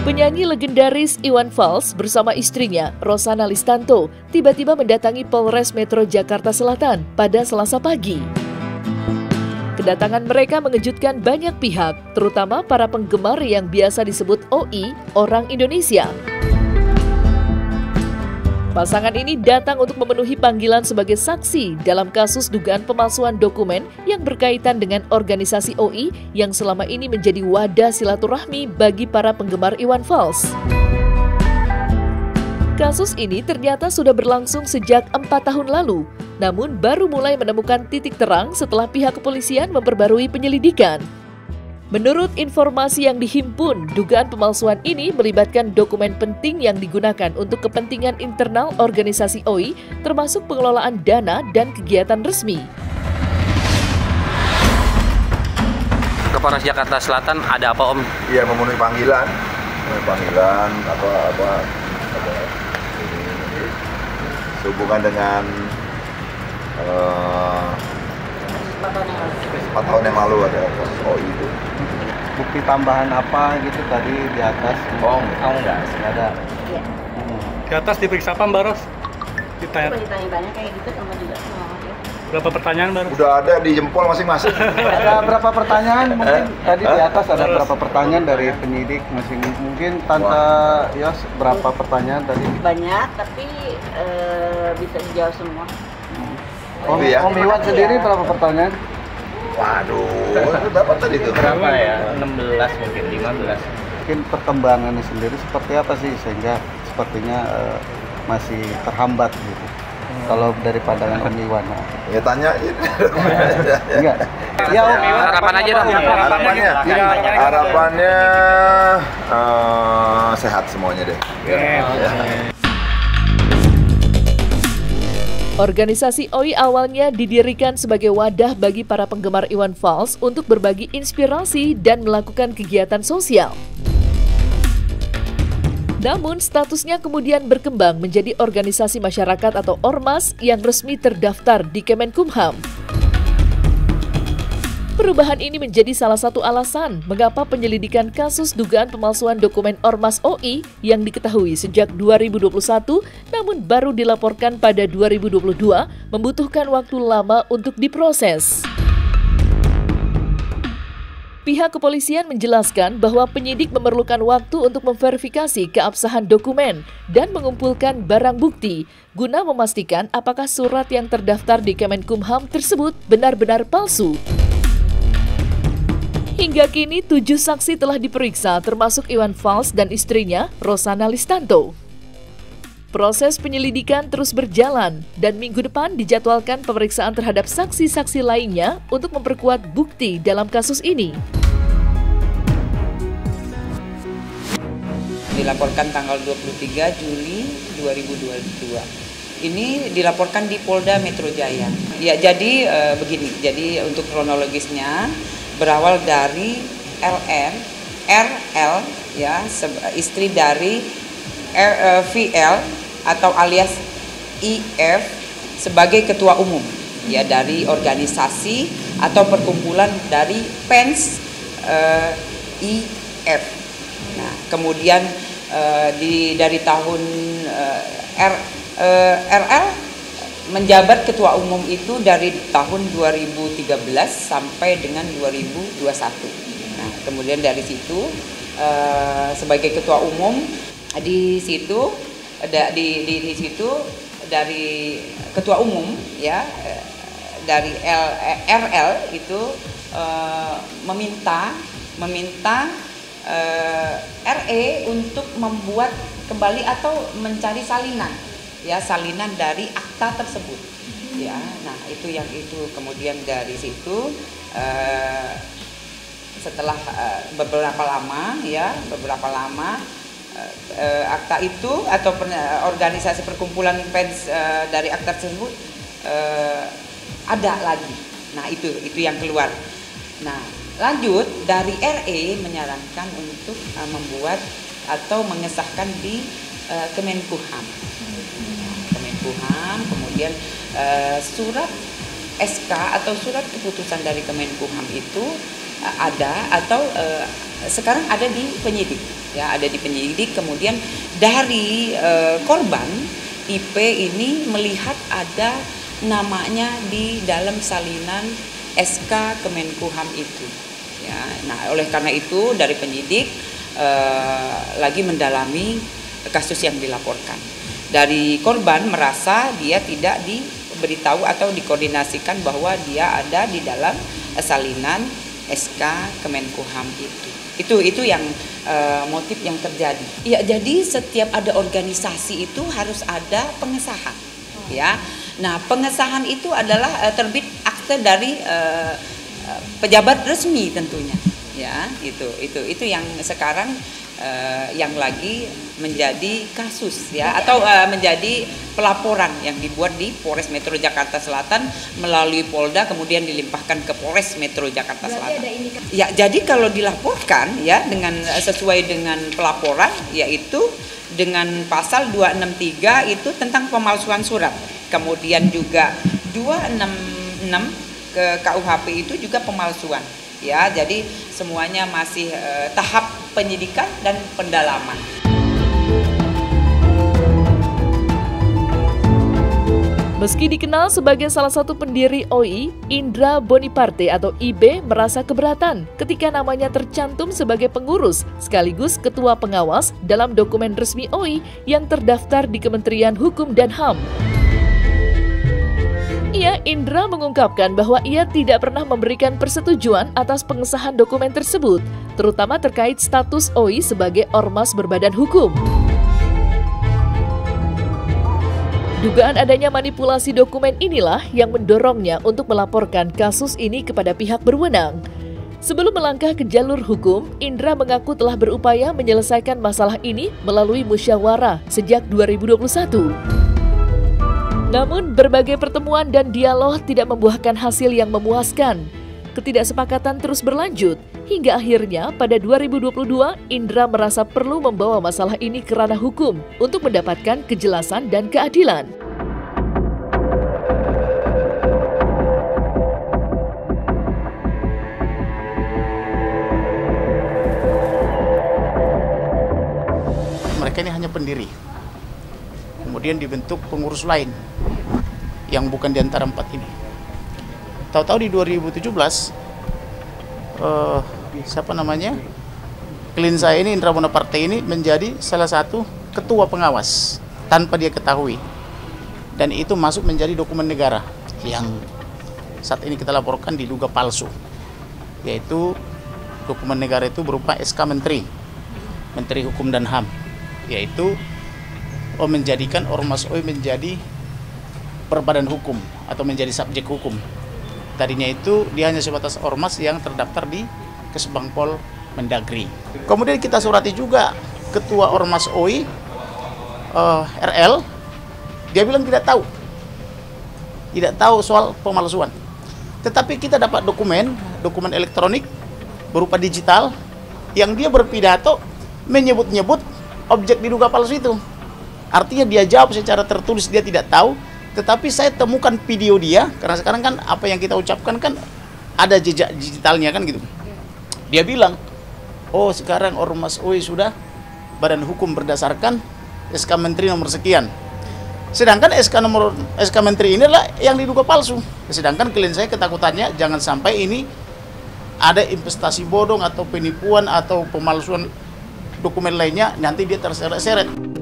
Penyanyi legendaris Iwan Fals bersama istrinya, Rosana Listanto, tiba-tiba mendatangi Polres Metro Jakarta Selatan pada Selasa pagi. Kedatangan mereka mengejutkan banyak pihak, terutama para penggemar yang biasa disebut OI, orang Indonesia. Pasangan ini datang untuk memenuhi panggilan sebagai saksi dalam kasus dugaan pemalsuan dokumen yang berkaitan dengan organisasi OI yang selama ini menjadi wadah silaturahmi bagi para penggemar Iwan Fals. Kasus ini ternyata sudah berlangsung sejak 4 tahun lalu, namun baru mulai menemukan titik terang setelah pihak kepolisian memperbarui penyelidikan. Menurut informasi yang dihimpun, dugaan pemalsuan ini melibatkan dokumen penting yang digunakan untuk kepentingan internal organisasi OI, termasuk pengelolaan dana dan kegiatan resmi. Ke Polres Jakarta Selatan ada apa, Om? Iya, memenuhi panggilan sehubungan dengan 4 tahun yang lalu ada kasus OI itu. Bukti tambahan apa gitu tadi di atas? Enggak ada. Iya. Di atas diperiksa apa, Mbak Ros? Ditanya-tanya kayak gitu sama juga sama dia. Berapa pertanyaan, Mbak Ros? Udah ada di jempol masing-masing. Ada berapa pertanyaan? Mungkin tadi di atas ada berapa pertanyaan dari penyidik masing. Mungkin Tante Yos berapa pertanyaan tadi? Banyak, tapi bisa dijawab semua. Om Iwan sendiri berapa pertanyaan? Waduh, berapa tadi itu? Berapa ya? 16 mungkin, 15. Mungkin perkembangannya sendiri seperti apa sih sehingga sepertinya masih terhambat gitu. Kalau dari pandangan Om Iwan. Ya tanyain. Enggak. Ya Om Iwan. Harapan aja dong. Harapannya sehat semuanya deh. Ya. Organisasi OI awalnya didirikan sebagai wadah bagi para penggemar Iwan Fals untuk berbagi inspirasi dan melakukan kegiatan sosial. Namun, statusnya kemudian berkembang menjadi organisasi masyarakat atau ormas yang resmi terdaftar di Kemenkumham. Perubahan ini menjadi salah satu alasan mengapa penyelidikan kasus dugaan pemalsuan dokumen Ormas OI yang diketahui sejak 2021 namun baru dilaporkan pada 2022 membutuhkan waktu lama untuk diproses. Pihak kepolisian menjelaskan bahwa penyidik memerlukan waktu untuk memverifikasi keabsahan dokumen dan mengumpulkan barang bukti guna memastikan apakah surat yang terdaftar di Kemenkumham tersebut benar-benar palsu. Hingga kini 7 saksi telah diperiksa termasuk Iwan Fals dan istrinya Rosana Listanto. Proses penyelidikan terus berjalan dan minggu depan dijadwalkan pemeriksaan terhadap saksi-saksi lainnya untuk memperkuat bukti dalam kasus ini. Dilaporkan tanggal 23 Juli 2022. Ini dilaporkan di Polda Metro Jaya. Ya, jadi begini. Jadi untuk kronologisnya berawal dari RL ya, istri dari VL atau alias IF sebagai ketua umum ya dari organisasi atau perkumpulan dari fans IF. Nah, kemudian dari tahun RL menjabat ketua umum itu dari tahun 2013 sampai dengan 2021. Nah, kemudian dari situ sebagai ketua umum di situ dari ketua umum ya dari RL itu meminta RE untuk membuat kembali atau mencari salinan dari akta tersebut ya. Nah, itu kemudian dari situ setelah beberapa lama akta itu atau organisasi perkumpulan fans dari akta tersebut ada lagi. Nah, itu yang keluar. Nah, lanjut dari RE menyarankan untuk membuat atau mengesahkan di Kemenkumham. Kemenkumham, kemudian surat SK atau surat keputusan dari Kemenkumham itu ada atau sekarang ada di penyidik, ya, ada di penyidik. Kemudian dari korban IP ini melihat ada namanya di dalam salinan SK Kemenkumham itu, ya. Nah, oleh karena itu dari penyidik lagi mendalami kasus yang dilaporkan. Dari korban merasa dia tidak diberitahu atau dikoordinasikan bahwa dia ada di dalam salinan SK Kemenkumham itu yang motif yang terjadi. Ya, jadi setiap ada organisasi itu harus ada pengesahan, ya. Nah, pengesahan itu adalah terbit akte dari pejabat resmi tentunya, ya. Itu yang sekarang yang lagi menjadi kasus, ya, atau menjadi pelaporan yang dibuat di Polres Metro Jakarta Selatan melalui Polda, kemudian dilimpahkan ke Polres Metro Jakarta Selatan. Ya, jadi kalau dilaporkan, ya, dengan sesuai dengan pelaporan, yaitu dengan pasal 263 itu tentang pemalsuan surat, kemudian juga 266 ke KUHP itu juga pemalsuan, ya. Jadi semuanya masih tahap penyidikan dan pendalaman. Meski dikenal sebagai salah satu pendiri OI, Indra Boniparte atau IB merasa keberatan ketika namanya tercantum sebagai pengurus sekaligus ketua pengawas dalam dokumen resmi OI yang terdaftar di Kementerian Hukum dan HAM. Indra mengungkapkan bahwa ia tidak pernah memberikan persetujuan atas pengesahan dokumen tersebut, terutama terkait status OI sebagai ormas berbadan hukum. Dugaan adanya manipulasi dokumen inilah yang mendorongnya untuk melaporkan kasus ini kepada pihak berwenang. Sebelum melangkah ke jalur hukum, Indra mengaku telah berupaya menyelesaikan masalah ini melalui musyawarah sejak 2021. Namun, berbagai pertemuan dan dialog tidak membuahkan hasil yang memuaskan. Ketidaksepakatan terus berlanjut, hingga akhirnya pada 2022, Indra merasa perlu membawa masalah ini ke ranah hukum untuk mendapatkan kejelasan dan keadilan. Mereka ini hanya pendiri. Kemudian dibentuk pengurus lain yang bukan di antara empat ini. Tahu-tahu di 2017 klien saya ini, Indra Boniparte ini menjadi salah satu ketua pengawas tanpa dia ketahui, dan itu masuk menjadi dokumen negara yang saat ini kita laporkan diduga palsu, yaitu dokumen negara itu berupa SK Menteri Hukum dan HAM, yaitu menjadikan Ormas OI menjadi berbadan hukum atau menjadi subjek hukum. Tadinya itu dia hanya sebatas ormas yang terdaftar di Kesbangpol Mendagri. Kemudian kita surati juga ketua Ormas OI RL, dia bilang tidak tahu soal pemalsuan. Tetapi kita dapat dokumen elektronik berupa digital yang dia berpidato menyebut-nyebut objek diduga palsu itu. Artinya dia jawab secara tertulis dia tidak tahu, tetapi saya temukan video dia, karena sekarang kan apa yang kita ucapkan kan ada jejak digitalnya kan gitu. Dia bilang, oh sekarang Ormas OI sudah badan hukum berdasarkan SK Menteri nomor sekian. Sedangkan SK Menteri ini adalah yang diduga palsu. Sedangkan klien saya ketakutannya jangan sampai ini ada investasi bodong atau penipuan atau pemalsuan dokumen lainnya, nanti dia terseret-seret.